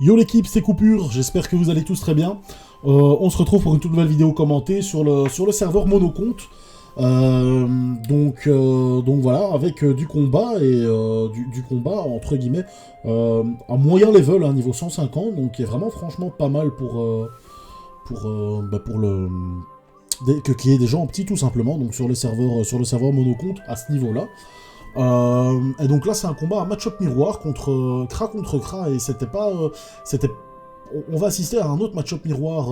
Yo l'équipe, c'est Coupure, j'espère que vous allez tous très bien. On se retrouve pour une toute nouvelle vidéo commentée sur le serveur Monocompte. Donc voilà, avec du combat et du combat entre guillemets à moyen level, hein, niveau 150, donc qui est vraiment franchement pas mal qu'il y ait des gens en petit tout simplement, donc sur le serveur Monocompte à ce niveau-là. Et donc là c'est un combat à match-up miroir contre Kra, et c'était pas... on va assister à un autre match-up miroir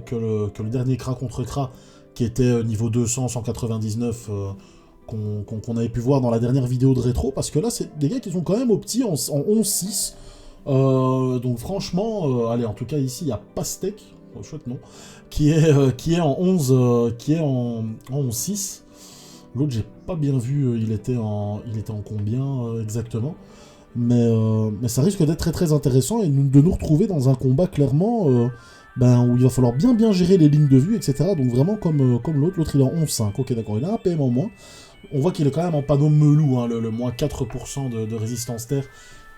que le dernier Kra contre Kra, qui était niveau 200, 199, qu'on avait pu voir dans la dernière vidéo de rétro, parce que là c'est des gars qui sont quand même au petit en 11-6. Donc franchement, allez, en tout cas ici il y a Pastèque, chouette nom, qui est en 11-6. L'autre, j'ai pas bien vu, il était en combien exactement. Mais ça risque d'être très très intéressant et de nous retrouver dans un combat clairement où il va falloir bien gérer les lignes de vue, etc. Donc vraiment comme l'autre. L'autre, il est en 11-5. Ok, d'accord, il a un PM en moins. On voit qu'il est quand même en panneau melou, hein, le moins 4% de résistance terre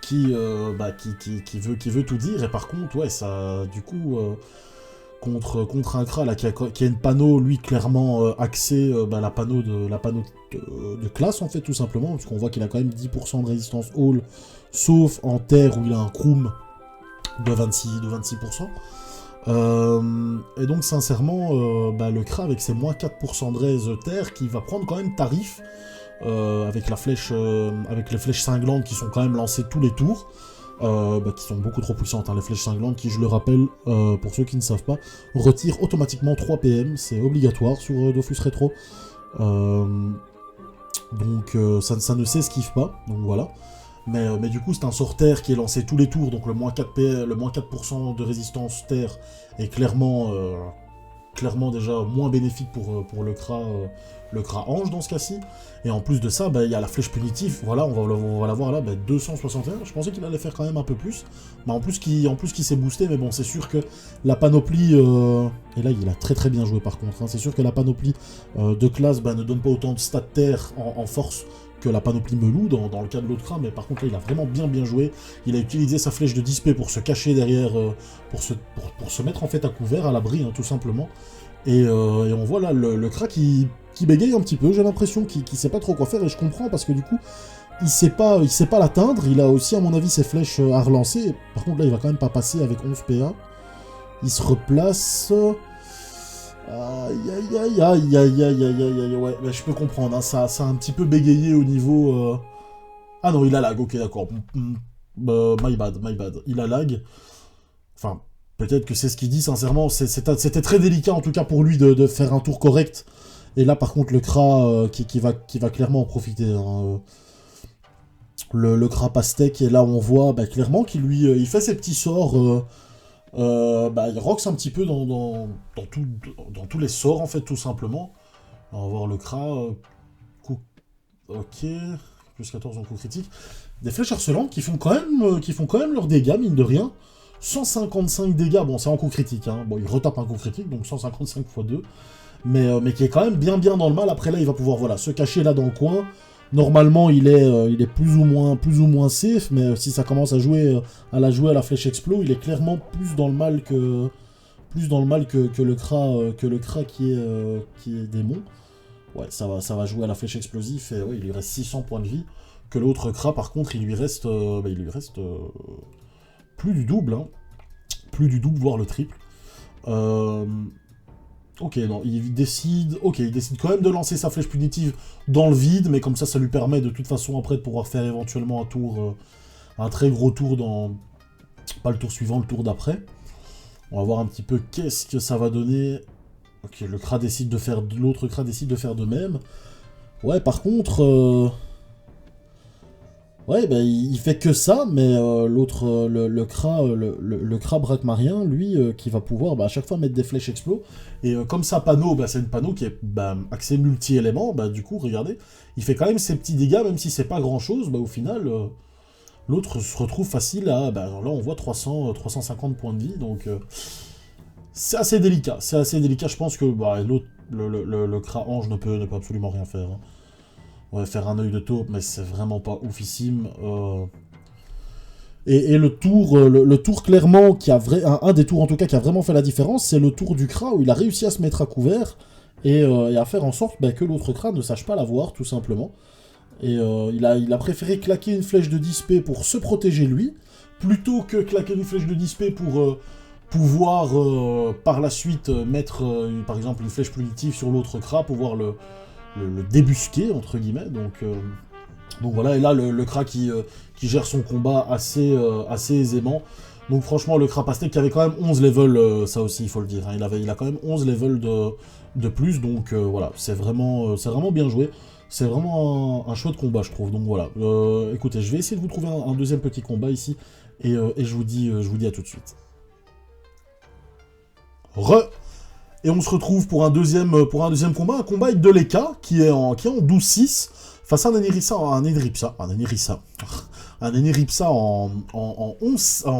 qui veut tout dire. Et par contre, ouais, ça, du coup... Contre un Kra là, qui a une panneau, lui, clairement axé la panneau de classe, en fait, tout simplement, parce qu'on voit qu'il a quand même 10% de résistance all, sauf en terre, où il a un Kroom de 26%. Et donc, sincèrement, le Kra, avec ses moins 4% de raise terre, qui va prendre quand même tarif, avec les flèches cinglantes qui sont quand même lancées tous les tours, qui sont beaucoup trop puissantes, hein, les flèches cinglantes qui, je le rappelle, pour ceux qui ne savent pas, retirent automatiquement 3 PM, c'est obligatoire sur Dofus Retro, donc ça ne s'esquive pas, donc voilà. Mais du coup c'est un sort terre qui est lancé tous les tours, donc le moins 4% de résistance terre est clairement déjà moins bénéfique pour le Kra Ange dans ce cas-ci. Et en plus de ça, il y a la flèche punitive, voilà, on va la voir là, 261, je pensais qu'il allait faire quand même un peu plus. En plus qu'il s'est boosté, mais bon, c'est sûr que la panoplie, et là il a très très bien joué par contre, hein, c'est sûr que la panoplie de classe ne donne pas autant de stats terre en force que la panoplie melou dans le cas de l'autre Kra, mais par contre là il a vraiment bien joué. Il a utilisé sa flèche de dispé pour se cacher derrière, pour se mettre en fait à couvert, à l'abri, hein, tout simplement. Et on voit là le Kra qui bégaye un petit peu, j'ai l'impression qu'il sait pas trop quoi faire, et je comprends parce que du coup il sait pas l'atteindre. Il a aussi à mon avis ses flèches à relancer. Par contre là il va quand même pas passer avec 11 PA. Il se replace. Aïe, ouais, je peux comprendre, hein, ça a un petit peu bégayé au niveau... Ah non, il a lag, ok, d'accord. My bad, il a lag. Enfin, peut-être que c'est ce qu'il dit, sincèrement, c'était très délicat, en tout cas pour lui, de faire un tour correct. Et là, par contre, le Kra qui va clairement en profiter, hein. Le Kra Pastèque, et là, on voit clairement qu'il il fait ses petits sorts... il roxe un petit peu dans tous les sorts, en fait, tout simplement. On va voir le Kra. Ok. Plus 14 en coup critique. Des flèches harcelantes qui font quand même leurs dégâts, mine de rien. 155 dégâts, bon, c'est en coup critique, hein. Bon, il retape un coup critique, donc 155 x 2. Mais qui est quand même bien dans le mal. Après, là, il va pouvoir, voilà, se cacher là dans le coin. Normalement, il est plus ou moins safe, mais si ça commence à la jouer à la flèche explo, il est clairement plus dans le mal que le Kra qui est démon. Ouais, ça va jouer à la flèche explosive, et ouais, il lui reste 600 points de vie. Que l'autre Kra, par contre, il lui reste plus du double, hein. Plus du double, voire le triple. Ok, non, il décide quand même de lancer sa flèche punitive dans le vide, mais comme ça lui permet de toute façon après de pouvoir faire éventuellement un tour, un très gros tour pas le tour suivant, le tour d'après. On va voir un petit peu qu'est-ce que ça va donner. Ok, l'autre Kra décide de faire de même. Ouais, par contre... Ouais, il fait que ça, mais l'autre, le Kra Brakmarien, lui, qui va pouvoir à chaque fois mettre des flèches explo. Et comme sa panneau, c'est une panneau qui est axée multi-éléments, du coup, regardez, il fait quand même ses petits dégâts, même si c'est pas grand-chose, au final, l'autre se retrouve facile à... là, on voit 350 points de vie, donc... c'est assez délicat, je pense que l'autre, le Kra Ange ne peut absolument rien faire, hein. Ouais, faire un œil de taupe, mais c'est vraiment pas oufissime. Et le tour clairement, un des tours en tout cas qui a vraiment fait la différence, c'est le tour du Kra où il a réussi à se mettre à couvert et à faire en sorte que l'autre Kra ne sache pas l'avoir, tout simplement. Et il a préféré claquer une flèche de dispé pour se protéger lui, plutôt que claquer une flèche de dispé pour pouvoir par la suite mettre par exemple une flèche punitive sur l'autre Kra, pouvoir le débusquer, entre guillemets. Donc voilà, et là le Kra qui gère son combat assez aisément. Donc franchement, le Kra Pastèque qui avait quand même 11 levels, ça aussi il faut le dire, hein, il a quand même 11 levels de plus, donc voilà, c'est vraiment bien joué. C'est vraiment un chouette combat, je trouve. Donc voilà. Écoutez, je vais essayer de vous trouver un deuxième petit combat ici. Et je vous dis à tout de suite. Et on se retrouve pour un deuxième combat. Un combat avec de l'Eka qui est en 12-6 face à un Enerissa en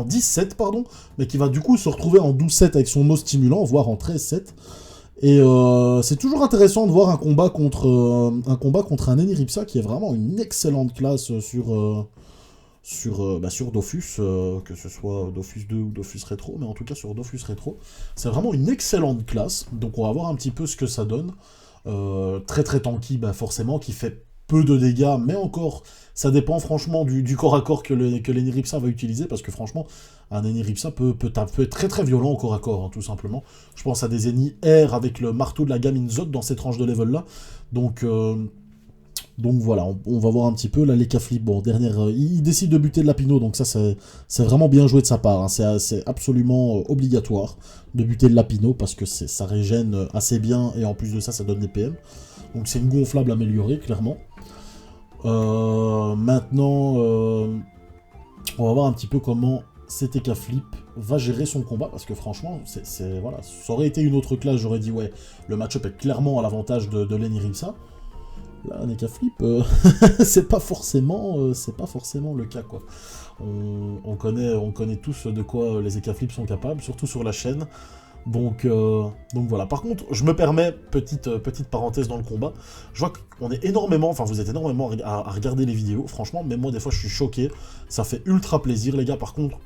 17, pardon. Mais qui va du coup se retrouver en 12-7 avec son mot stimulant, voire en 13-7. Et c'est toujours intéressant de voir un combat contre un Eniripsa qui est vraiment une excellente classe sur Dofus, que ce soit Dofus 2 ou Dofus Rétro, mais en tout cas sur Dofus Rétro. C'est vraiment une excellente classe, donc on va voir un petit peu ce que ça donne. Très très tanky, forcément, qui fait peu de dégâts, mais encore, ça dépend franchement du corps à corps que l'Eniripsa va utiliser, parce que franchement, un Eniripsa peut être très très violent au corps à corps, hein, tout simplement. Je pense à des ennemis R avec le marteau de la gamme Inzot dans cette tranche de level là. Donc voilà, on va voir un petit peu là les flip. Bon, il décide de buter de Lapino, donc ça c'est vraiment bien joué de sa part, hein. C'est absolument obligatoire de buter de Lapino parce que ça régène assez bien et en plus de ça, ça donne des PM. Donc c'est une gonflable améliorée, clairement. Maintenant, on va voir un petit peu comment CTK Flip va gérer son combat, parce que franchement, voilà, ça aurait été une autre classe, j'aurais dit ouais, le match-up est clairement à l'avantage de l'Eniripsa. Là, NK Flip, c'est pas forcément le cas, quoi. On connaît tous de quoi les EK Flip sont capables, surtout sur la chaîne. Donc voilà. Par contre, je me permets, petite parenthèse dans le combat, je vois qu'on est énormément, enfin vous êtes énormément à regarder les vidéos, franchement, même moi des fois je suis choqué, ça fait ultra plaisir les gars. Par contre,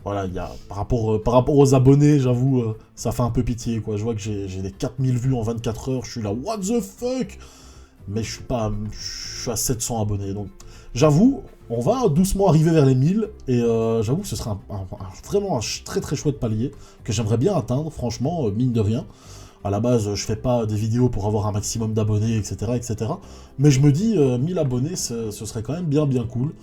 voilà, par rapport aux abonnés, j'avoue, ça fait un peu pitié, quoi. Je vois que j'ai des 4000 vues en 24 heures, je suis là, what the fuck? Mais je suis à 700 abonnés, donc j'avoue, on va doucement arriver vers les 1000, et j'avoue que ce sera vraiment un très très chouette palier, que j'aimerais bien atteindre, franchement, mine de rien. À la base, je fais pas des vidéos pour avoir un maximum d'abonnés, etc. Mais je me dis, 1000 abonnés, ce serait quand même bien cool.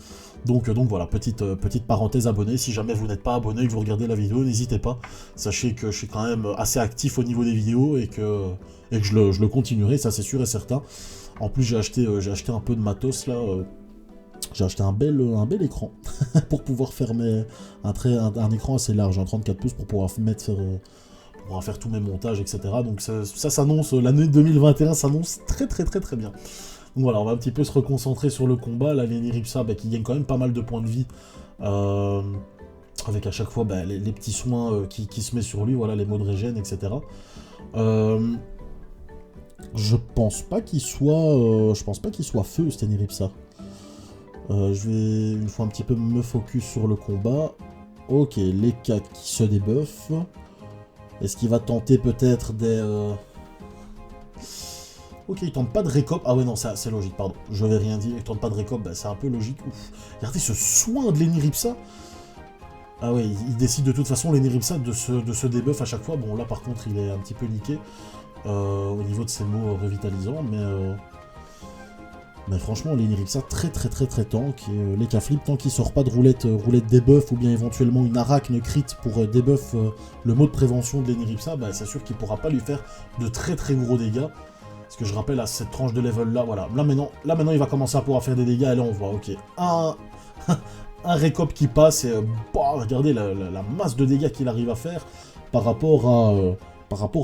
Donc voilà, petite parenthèse abonnés. Si jamais vous n'êtes pas abonné et que vous regardez la vidéo, n'hésitez pas. Sachez que je suis quand même assez actif au niveau des vidéos et que je le continuerai, ça c'est sûr et certain. En plus, j'ai acheté un peu de matos là. J'ai acheté un bel écran pour pouvoir faire un écran assez large, un 34 pouces pour pouvoir faire tous mes montages, etc. Donc ça s'annonce, l'année 2021 s'annonce très bien. Donc voilà, on va un petit peu se reconcentrer sur le combat. Là, l'Eniripsa qui gagne quand même pas mal de points de vie. Avec à chaque fois les petits soins qui se met sur lui, voilà, les mots de régène, etc. Je pense pas qu'il soit feu, cet Eniripsa. Je vais une fois un petit peu me focus sur le combat. Ok, les 4 qui se débuffent. Est-ce qu'il va tenter peut-être des... Ok, il tente pas de récop. Ah ouais, non, c'est logique, pardon. Je vais rien dire. Il tente pas de récop, c'est un peu logique. Ouf. Regardez ce soin de l'Eniripsa. Ah ouais, il décide de toute façon, l'Eniripsa, de se débuff à chaque fois. Bon, là, par contre, il est un petit peu niqué. Au niveau de ses mots revitalisants, mais franchement, l'Eniripsa très tank, et les Flip tant qu'il sort pas de roulette debuff, ou bien éventuellement une arachne crit pour debuff le mot de prévention de l'Eniripsa, c'est sûr qu'il pourra pas lui faire de très gros dégâts, parce que je rappelle à cette tranche de level là, voilà, là maintenant il va commencer à pouvoir faire des dégâts, et là on voit, ok, un récop qui passe, et regardez la masse de dégâts qu'il arrive à faire, par rapport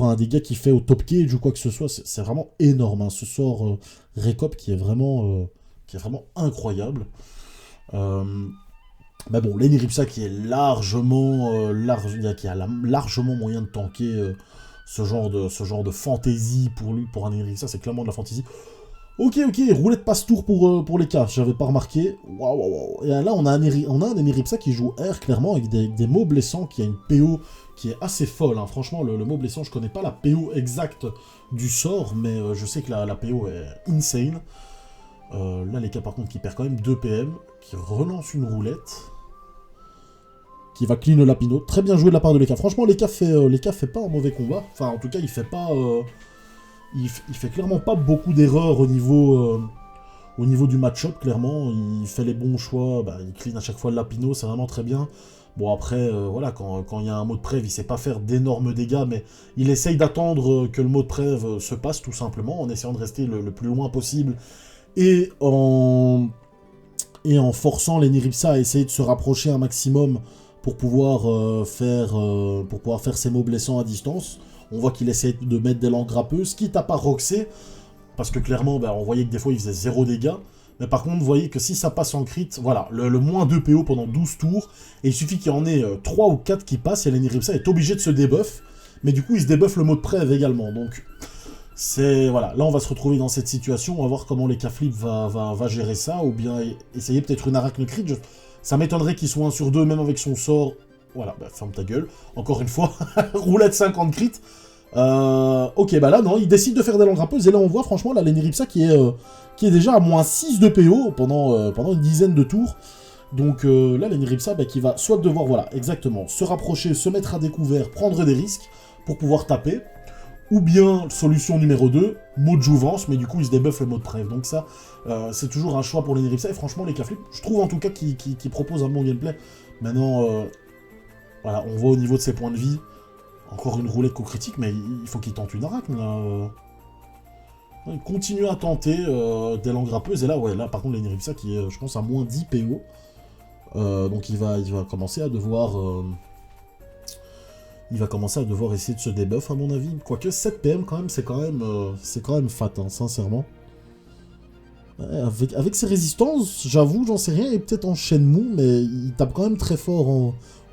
à un dégât qu'il fait au top cage ou quoi que ce soit, c'est vraiment énorme, hein, ce sort récop qui est vraiment incroyable. Mais bon, l'Eniripsa qui est largement moyen de tanker ce genre de fantaisie pour lui, pour un Eniripsa, c'est clairement de la fantaisie. Ok, roulette passe-tour pour les caves, j'avais pas remarqué. Waouh. Et là, on a un Eneripsa qui joue R, clairement, avec des mots blessants, qui a une PO qui est assez folle. Hein. Franchement, le mot blessant, je connais pas la PO exacte du sort, mais je sais que la PO est insane. Là, les cas, par contre, qui perd quand même 2 PM, qui relance une roulette, qui va clean le Lapino. Très bien joué de la part de Leka. Franchement, Leka fait pas un mauvais combat. Enfin, en tout cas, il fait pas... Il fait clairement pas beaucoup d'erreurs au niveau du match-up, clairement. Il fait les bons choix, bah, il clean à chaque fois le Lapino, c'est vraiment très bien. Bon, après, voilà, quand il y a un mot de prêve, il sait pas faire d'énormes dégâts, mais il essaye d'attendre que le mot de prêve se passe, tout simplement, en essayant de rester le plus loin possible, et en forçant les Niripsa à essayer de se rapprocher un maximum pour pouvoir faire ses mots blessants à distance. On voit qu'il essaie de mettre des langues grappeuses, quitte à pas roxer, parce que clairement, bah, on voyait que des fois, il faisait 0 dégâts. Mais par contre, vous voyez que si ça passe en crit, voilà, le moins 2 PO pendant 12 tours, et il suffit qu'il y en ait 3 ou 4 qui passent, et l'Eniripsa est obligé de se debuff, mais du coup, il se débuffe le mot de prêve également, donc... Voilà, là on va se retrouver dans cette situation, on va voir comment les K-Flip va gérer ça, ou bien essayer peut-être une arachne crit. Ça m'étonnerait qu'il soit 1 sur 2, même avec son sort. Voilà, bah ferme ta gueule. Encore une fois, roulette 50 crit. Ok, bah là, non, il décide de faire des langues grappeuses, et là on voit franchement la l'Eniripsa qui est déjà à moins 6 de PO pendant une dizaine de tours. Donc là, l'Eniripsa bah, qui va soit devoir, voilà, exactement, se rapprocher, se mettre à découvert, prendre des risques pour pouvoir taper, ou bien, solution numéro 2, mot de jouvence, mais du coup il se débuffe le mot de prêve. Donc ça, c'est toujours un choix pour l'Eniripsa, et franchement les K-Flip, je trouve en tout cas qu'il propose un bon gameplay. Maintenant, voilà, on voit au niveau de ses points de vie, encore une roulette co-critique, mais il faut qu'il tente une arachne, là. Il continue à tenter des langues grappeuses, et là, ouais, là par contre l'Eniripsa qui est, je pense, à moins 10 PO. Donc il va commencer à devoir... il va commencer à devoir essayer de se debuff, à mon avis. Quoique 7 PM, quand même, c'est quand même fat, hein, sincèrement. Avec ses résistances, j'avoue, j'en sais rien, et peut-être en Shenmue, mais il tape quand même très fort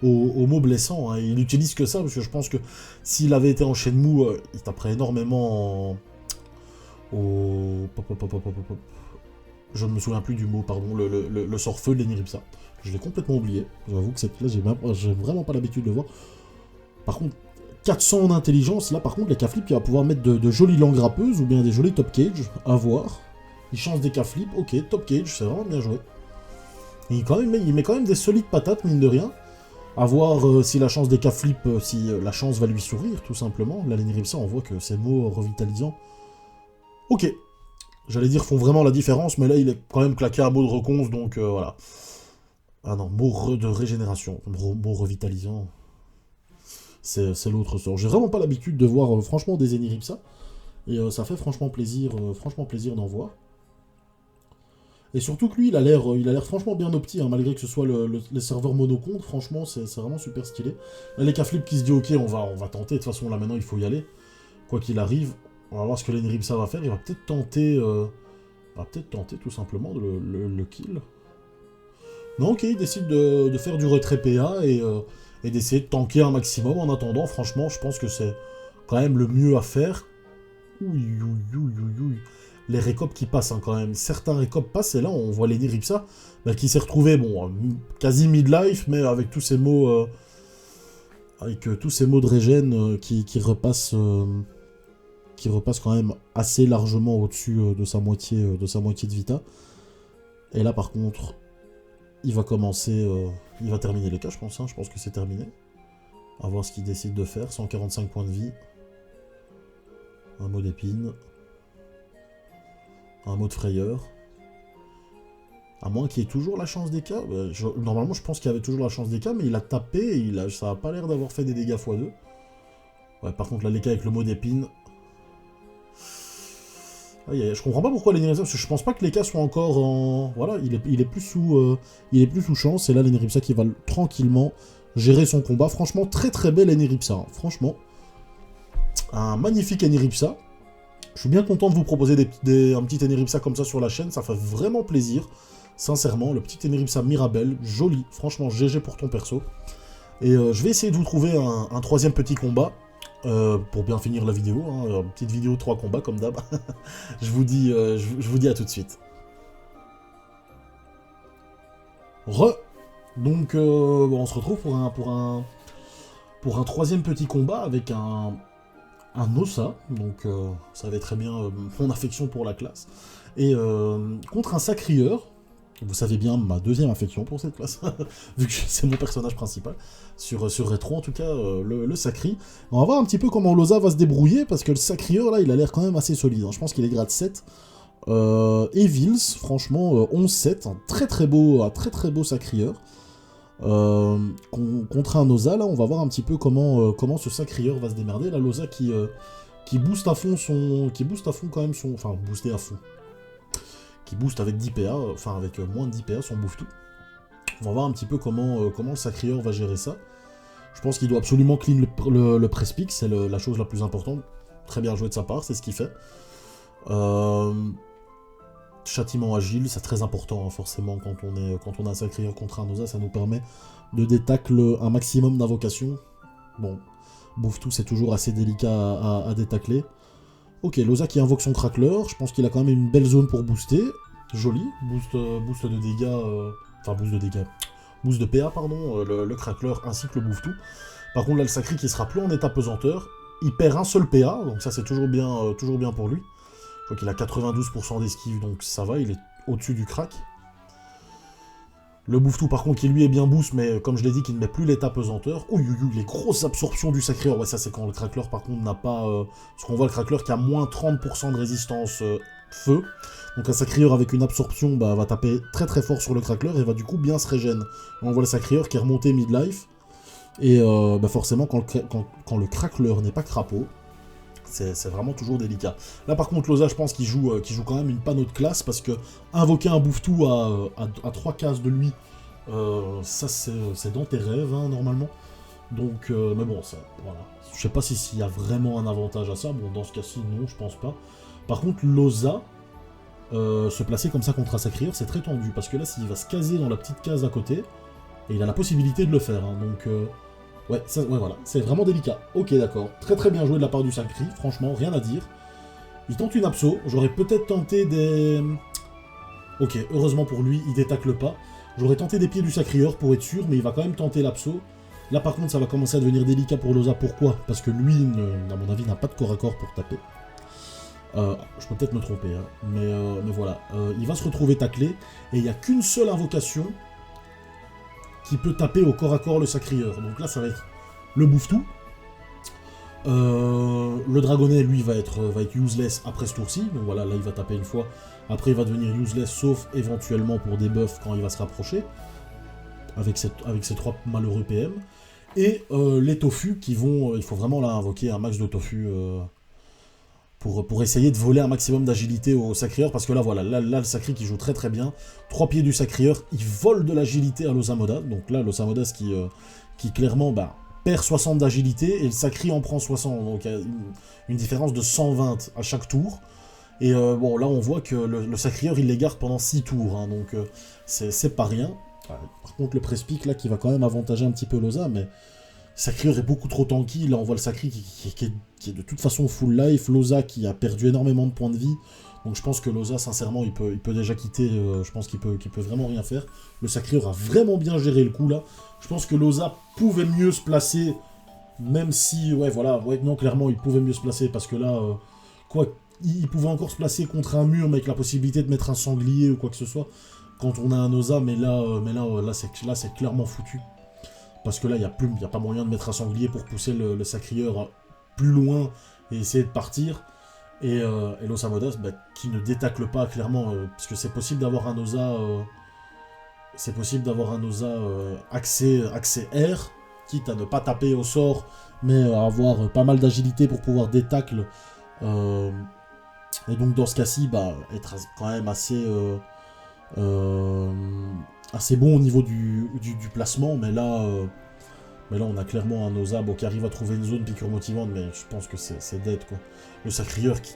au mot blessant. Hein. Il n'utilise que ça, parce que je pense que s'il avait été en Shenmue, il taperait énormément je ne me souviens plus du mot, pardon, le sort feu de l'Eniripsa. Je l'ai complètement oublié. J'avoue que là, j'ai vraiment pas l'habitude de le voir. Par contre, 400 en intelligence, là par contre, les K-Flip, il va pouvoir mettre de jolies langues grappeuses ou bien des jolis top cage, à voir. Il change des K-Flip, ok, top cage, c'est vraiment bien joué. Il met quand même des solides patates, mine de rien. À voir si la chance des K-Flip, si la chance va lui sourire, tout simplement. Là, l'Eniripsa, on voit que ces mots revitalisants. Ok. J'allais dire font vraiment la différence, mais là, il est quand même claqué à mot de reconce, donc voilà. Ah non, mot de régénération, mot revitalisant. C'est l'autre sort. J'ai vraiment pas l'habitude de voir franchement des Eniripsa. Et ça fait franchement plaisir d'en voir. Et surtout que lui, il a l'air franchement bien opti, hein, malgré que ce soit les serveurs monocompte. Franchement, c'est vraiment super stylé. Là, les K-Flip qui se dit ok, on va tenter. De toute façon, là maintenant, il faut y aller. Quoi qu'il arrive, on va voir ce que l'Eniripsa va faire. Il va peut-être tenter, tout simplement de le kill. Non, ok, il décide de faire du retrait PA et d'essayer de tanker un maximum. En attendant, franchement, je pense que c'est quand même le mieux à faire. Les récops qui passent, hein, quand même. Certains récops passent, et là, on voit l'Eniripsa qui s'est retrouvé, bon, quasi midlife, mais avec tous ces mots... tous ces mots de régène qui repassent quand même assez largement au-dessus de sa moitié de vita. Et là, par contre... il va terminer les cas, je pense. Hein. Je pense que c'est terminé. À voir ce qu'il décide de faire. 145 points de vie. Un mot d'épine. Un mot de frayeur. À moins qu'il y ait toujours la chance des cas. Normalement, je pense qu'il y avait toujours la chance des cas, mais il a tapé et ça a pas l'air d'avoir fait des dégâts x2. Ouais, par contre, là, les cas avec le mot d'épine... je comprends pas pourquoi l'Eniripsa, parce que je pense pas que les cas soient encore en... Voilà, il est plus sous chance, et là l'Eniripsa qui va tranquillement gérer son combat. Franchement, très très belle Eniripsa, hein. Franchement. Un magnifique Eniripsa. Je suis bien content de vous proposer un petit Eniripsa comme ça sur la chaîne, ça fait vraiment plaisir. Sincèrement, le petit Eniripsa Mirabelle, joli. Franchement, GG pour ton perso. Et je vais essayer de vous trouver un troisième petit combat. pour bien finir la vidéo, hein, petite vidéo 3 combats comme d'hab. je vous dis à tout de suite. Donc bon, on se retrouve pour un troisième petit combat avec un Ossa, donc vous savez très bien mon affection pour la classe, et contre un Sacrieur. Vous savez bien ma deuxième affection pour cette classe, vu que c'est mon personnage principal, sur Rétro en tout cas, le Sacri. On va voir un petit peu comment l'Ossa va se débrouiller, parce que le Sacrieur là, il a l'air quand même assez solide, hein. Je pense qu'il est grade 7. Et Vils, franchement, 11-7, un très très beau Sacrieur. Contre un Ossa, là, on va voir un petit peu comment ce Sacrieur va se démerder. Là, l'Ossa qui booste à fond quand même son... Enfin, booster à fond. Qui booste avec 10 PA, enfin avec moins de 10 PA, son bouffe tout. On va voir un petit peu comment le Sacrieur va gérer ça. Je pense qu'il doit absolument clean le press-pick, c'est la chose la plus importante. Très bien joué de sa part, c'est ce qu'il fait. Châtiment agile, c'est très important, hein, forcément, quand on a un Sacrieur contre un Ossa, ça nous permet de détacle un maximum d'invocations. Bon, bouffe tout, c'est toujours assez délicat à détacler. Ok, l'Ossa qui invoque son Crackler, je pense qu'il a quand même une belle zone pour booster. Joli, boost de dégâts, enfin boost de dégâts, boost de PA, pardon, le Crackler ainsi que le bouffe tout. Par contre là, le Sacri qui sera plus en état pesanteur, il perd un seul PA, donc ça c'est toujours bien pour lui. Je vois qu'il a 92% d'esquive, donc ça va, il est au-dessus du crack. Le bouffe tout par contre qui lui est bien boost, mais comme je l'ai dit, qui ne met plus l'état pesanteur. Ouh, les grosses absorptions du Sacrieur. Ouais, ça c'est quand le Crackler par contre n'a pas... Parce qu'on voit le Crackler qui a moins 30% de résistance feu. Donc un Sacrieur avec une absorption va taper très très fort sur le Crackler et va du coup bien se régène. On voit le Sacrieur qui est remonté midlife. Et forcément quand le Crackler n'est pas crapaud, c'est vraiment toujours délicat. Là par contre l'Ossa je pense qu'il joue quand même une panneau de classe, parce que invoquer un bouffe tout à 3 cases de lui, ça c'est dans tes rêves, hein, normalement. Donc mais bon, ça, voilà. Je sais pas s'il y a vraiment un avantage à ça. Bon, dans ce cas-ci non, je pense pas. Par contre l'Ossa, se placer comme ça contre un Sacrieur, c'est très tendu, parce que là s'il va se caser dans la petite case à côté, et il a la possibilité de le faire, hein, donc ouais, voilà, c'est vraiment délicat. Ok, d'accord. Très très bien joué de la part du Sacri, franchement, rien à dire. Il tente une abso, j'aurais peut-être tenté des... Ok, heureusement pour lui, il détacle pas. J'aurais tenté des pieds du Sacrieur pour être sûr, mais il va quand même tenter l'abso. Là par contre, ça va commencer à devenir délicat pour l'Ossa. Pourquoi? Parce que lui, à mon avis, n'a pas de corps à corps pour taper. Je peux peut-être me tromper, hein, mais voilà. Il va se retrouver taclé, et il n'y a qu'une seule invocation qui peut taper au corps à corps le Sacrieur. Donc là, ça va être le bouffe-tout. Le Dragonnet, lui, va être useless après ce tour-ci. Donc voilà, là, il va taper une fois. Après, il va devenir useless, sauf éventuellement pour des buffs quand il va se rapprocher. Avec ces 3 malheureux PM. Et les Tofu qui vont... il faut vraiment là invoquer un max de Tofu... pour essayer de voler un maximum d'agilité au Sacrieur, parce que là, voilà, là le Sacri qui joue très très bien. 3 pieds du Sacrieur, il vole de l'agilité à l'Osamodas, donc là, l'Osamodas qui clairement perd 60 d'agilité, et le Sacri en prend 60, donc il y a une différence de 120 à chaque tour. Et bon, là, on voit que le Sacrieur, il les garde pendant 6 tours, hein, donc c'est pas rien. Par contre, le press-pick, là, qui va quand même avantager un petit peu l'Osa, mais... Sacrieur est beaucoup trop tanky, là on voit le Sacri qui est de toute façon full life, l'Osa qui a perdu énormément de points de vie, donc je pense que l'Osa sincèrement il peut déjà quitter, je pense qu'il peut vraiment rien faire. Le Sacrieur a vraiment bien géré le coup là, je pense que l'Osa pouvait mieux se placer, même si, ouais voilà, ouais non clairement il pouvait mieux se placer, parce que là, il pouvait encore se placer contre un mur mais avec la possibilité de mettre un sanglier ou quoi que ce soit, quand on a un Osa, mais là c'est clairement foutu. Parce que là, il n'y a pas moyen de mettre un sanglier pour pousser le Sacrieur plus loin et essayer de partir. Et l'Osamodas, qui ne détacle pas clairement, puisque c'est possible d'avoir un Osa... accès R, quitte à ne pas taper au sort, mais à avoir pas mal d'agilité pour pouvoir détacle. Et donc dans ce cas-ci, être quand même assez bon au niveau du placement, mais là on a clairement un Osa qui arrive à trouver une zone piqûre motivante, mais je pense que c'est dead quoi. Le Sacrieur qui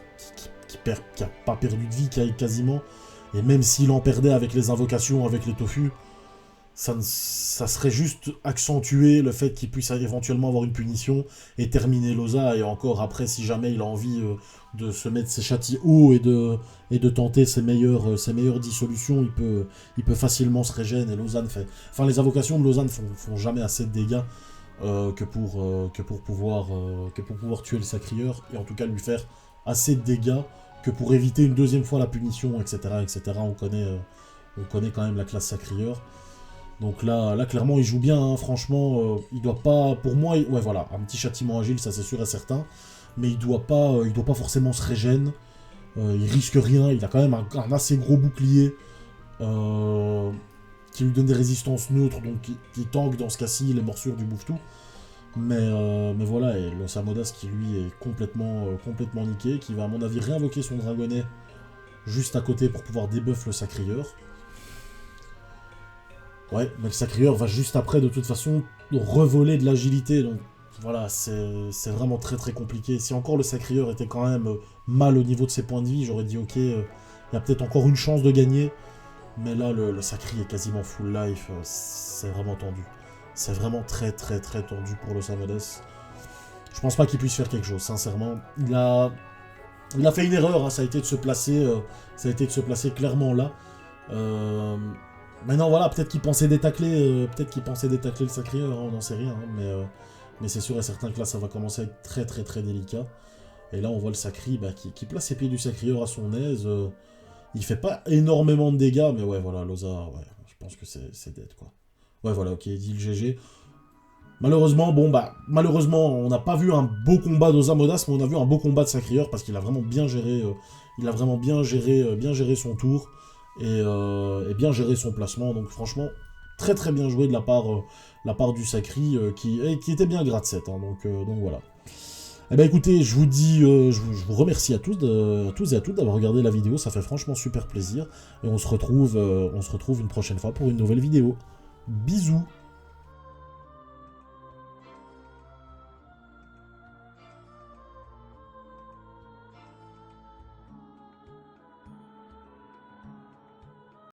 a pas perdu de vie quasiment, et même s'il en perdait avec les invocations, avec les Tofu, ça serait juste accentuer le fait qu'il puisse éventuellement avoir une punition et terminer Loza, et encore après, si jamais il a envie de se mettre ses châtis hauts et de tenter ses meilleures dissolutions, il peut facilement se régénérer, et Lausanne fait... Enfin, les invocations de Lausanne font jamais assez de dégâts que pour pouvoir tuer le Sacrieur, et en tout cas lui faire assez de dégâts que pour éviter une deuxième fois la punition, etc. etc. On connaît quand même la classe Sacrieur. Donc là clairement, il joue bien, hein, franchement. Il doit pas, pour moi, ouais, voilà, un petit châtiment agile, ça c'est sûr et certain. Mais il doit pas forcément se régénérer. Il risque rien, il a quand même un assez gros bouclier qui lui donne des résistances neutres, donc qui tank dans ce cas-ci les morsures du bouffe-tout. Mais voilà, et le Samodas qui lui est complètement niqué, qui va à mon avis réinvoquer son dragonnet juste à côté pour pouvoir débuff le Sacrieur. Ouais, mais le Sacrieur va juste après, de toute façon, revoler de l'agilité, donc voilà, c'est vraiment très très compliqué. Si encore le Sacrieur était quand même mal au niveau de ses points de vie, j'aurais dit ok, il y a peut-être encore une chance de gagner, mais là, le Sacri est quasiment full life, c'est vraiment tendu. C'est vraiment très très très tendu pour le Samodas. Je pense pas qu'il puisse faire quelque chose, sincèrement. Il a fait une erreur, hein, ça a été de se placer clairement là. Maintenant voilà, peut-être qu'il pensait détacler, le Sacrieur, hein, on n'en sait rien, hein, mais c'est sûr et certain que là ça va commencer à être très très très délicat. Et là on voit le Sacri qui place ses pieds du Sacrieur à son aise. Il fait pas énormément de dégâts, mais ouais voilà, Loza, ouais, je pense que c'est dead quoi. Ouais voilà, ok, il dit le GG. Malheureusement, on n'a pas vu un beau combat d'Osamodas, mais on a vu un beau combat de Sacrieur parce qu'il a vraiment bien géré, bien géré son tour et bien géré son placement. Donc franchement, très très bien joué de la part du Sacri qui était bien grade 7. Hein, donc voilà. Eh ben écoutez, je vous dis, je vous remercie à tous et à toutes d'avoir regardé la vidéo, ça fait franchement super plaisir. Et on se retrouve une prochaine fois pour une nouvelle vidéo. Bisous.